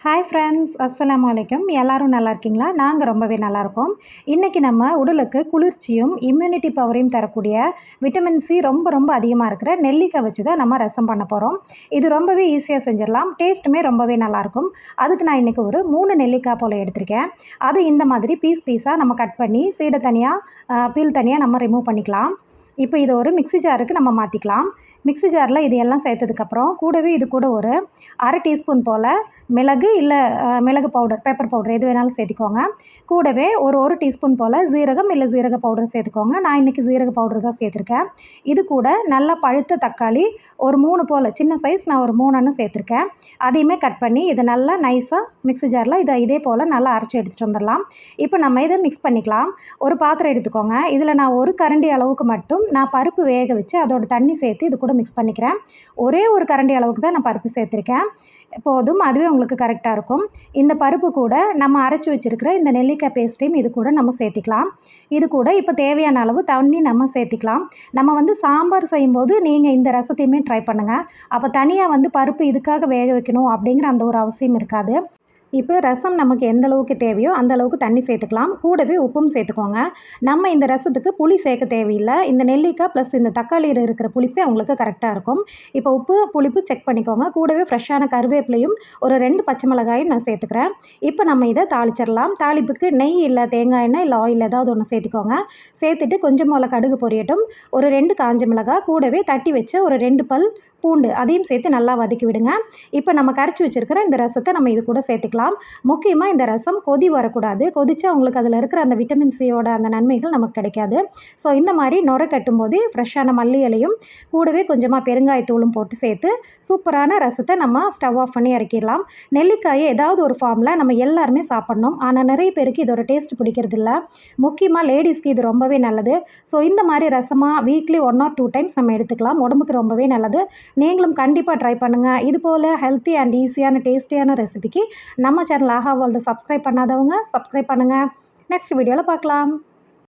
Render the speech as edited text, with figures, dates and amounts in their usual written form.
Hi friends, அஸ்ஸலாமு அலைக்கும். எல்லோரும் நல்லா இருக்கீங்களா? நாங்கள் ரொம்பவே நல்லாயிருக்கோம். இன்றைக்கி நம்ம உடலுக்கு குளிர்ச்சியும் இம்யூனிட்டி பவரையும் தரக்கூடிய விட்டமின் சி ரொம்ப ரொம்ப அதிகமாக இருக்கிற நெல்லிக்காய் வச்சு தான் நம்ம ரசம் பண்ண போகிறோம். இது ரொம்பவே ஈஸியாக செஞ்சிடலாம். டேஸ்ட்டுமே ரொம்பவே நல்லாயிருக்கும். அதுக்கு நான் இன்றைக்கி ஒரு 3 நெல்லிக்காய் போல் எடுத்திருக்கேன். அது இந்த மாதிரி பீஸாக நம்ம கட் பண்ணி சீடை தனியாக பீல் தனியாக நம்ம ரிமூவ் பண்ணிக்கலாம். இப்போ இதை ஒரு மிக்ஸி ஜாருக்கு நம்ம மாற்றிக்கலாம். மிக்ஸி ஜாரில் இது எல்லாம் சேர்த்ததுக்கப்புறம் கூடவே இது கூட ஒரு அரை டீஸ்பூன் போல் மிளகு இல்லை மிளகு பவுடர், பெப்பர் பவுடர் எது வேணாலும் சேர்த்துக்கோங்க. கூடவே ஒரு டீஸ்பூன் போல் ஜீரகம் இல்லை ஜீரக பவுடர் சேர்த்துக்கோங்க. நான் இன்றைக்கி ஜீரக பவுடர் தான் சேர்த்துருக்கேன். இது கூட நல்லா பழுத்த தக்காளி ஒரு 3 போல் சின்ன சைஸ் நான் ஒரு 3 அண்ணன் சேர்த்துருக்கேன். அதையுமே கட் பண்ணி இதை நல்லா நைஸாக மிக்ஸி ஜாரில் இதே போல் நல்லா அரைச்சி எடுத்துகிட்டு வந்துடலாம். இப்போ நம்ம இதை மிக்ஸ் பண்ணிக்கலாம். ஒரு பாத்திரம் எடுத்துக்கோங்க. இதில் நான் ஒரு கரண்டி அளவுக்கு மட்டும் நான் பருப்பு வேக வச்சு அதோட தண்ணி சேர்த்து இது கூட மிக்ஸ் பண்ணிக்கிறேன். ஒரே ஒரு கரண்டி அளவுக்கு தான் நான் பருப்பு சேர்த்துருக்கேன். போதும், அதுவே உங்களுக்கு கரெக்டாக இருக்கும். இந்த பருப்பு கூட நம்ம அரைச்சி வச்சுருக்கிற இந்த நெல்லிக்காய் பேஸ்ட்டையும் இது கூட நம்ம சேர்த்திக்கலாம். இது கூட இப்போ தேவையான அளவு தண்ணி நம்ம சேர்த்திக்கலாம். நம்ம சாம்பார் செய்யும்போது நீங்கள் இந்த ரசத்தையுமே ட்ரை பண்ணுங்கள். அப்போ தனியாக பருப்பு இதுக்காக வேக வைக்கணும் அப்படிங்கிற அந்த ஒரு அவசியம் இருக்காது. இப்போ ரசம் நமக்கு எந்த அளவுக்கு தேவையோ அந்த அளவுக்கு தண்ணி சேர்த்துக்கலாம். கூடவே உப்பும் சேர்த்துக்கோங்க. நம்ம இந்த ரசத்துக்கு புளி சேர்க்க தேவையில்லை. இந்த நெல்லிக்காய் ப்ளஸ் இந்த தக்காளியில் இருக்கிற புளிப்பே உங்களுக்கு கரெக்டாக இருக்கும். இப்போ உப்பு புளிப்பு செக் பண்ணிக்கோங்க. கூடவே ஃப்ரெஷ்ஷான கருவேப்பிலையும் ஒரு 2 பச்சை மிளகாயும் நான் சேர்த்துக்கிறேன். இப்போ நம்ம இதை தாளிச்சிடலாம். தாளிப்புக்கு நெய் இல்லை தேங்காய் எண்ணெய் இல்லை ஆயில் ஏதாவது ஒன்று சேர்த்துக்கோங்க. சேர்த்துட்டு கொஞ்சம் போல் கடுகு பொரியட்டும். ஒரு 2 காஞ்ச மிளகாய் கூடவே தட்டி வச்ச ஒரு 2 பல் பூண்டு அதையும் சேர்த்து நல்லா வதக்கி விடுங்க. இப்போ நம்ம கரைச்சி வச்சுருக்கிற இந்த ரசத்தை நம்ம இது கூட சேர்த்துக்கலாம். முக்கியமாக இந்த ரசம் கொதி வரக்கூடாது. கொதிச்சா உங்களுக்கு அதில் இருக்கிற அந்த விட்டமின் சியோட அந்த நன்மைகள் நமக்கு கிடைக்காது. ஸோ இந்த மாதிரி நுரை கட்டும் போதே ஃப்ரெஷ்ஷான மல்லி இலையும் கூடவே கொஞ்சமாக பெருங்காயத்தூளும் போட்டு சேர்த்து சூப்பரான ரசத்தை நம்ம ஸ்டவ் ஆஃப் பண்ணி இறக்கிடலாம். நெல்லிக்காயை ஏதாவது ஒரு ஃபார்மில் நம்ம எல்லாருமே சாப்பிட்ணும். ஆனால் நிறைய பேருக்கு இதோட டேஸ்ட் பிடிக்கிறதில்ல. முக்கியமாக லேடிஸ்க்கு இது ரொம்பவே நல்லது. ஸோ இந்த மாதிரி ரசமாக வீக்லி 1 or 2 டைம்ஸ் நம்ம எடுத்துக்கலாம். உடம்புக்கு ரொம்பவே நல்லது. நீங்களும் கண்டிப்பாக ட்ரை பண்ணுங்கள். இது போல் ஹெல்த்தி அண்ட் ஈஸியான டேஸ்டியான ரெசிபிக்கு நம்ம சேனல் ஆஹா வேர்ல்டு சப்ஸ்கிரைப் பண்ணாதவங்க சப்ஸ்கிரைப் பண்ணுங்கள். நெக்ஸ்ட் வீடியோவில் பார்க்கலாம்.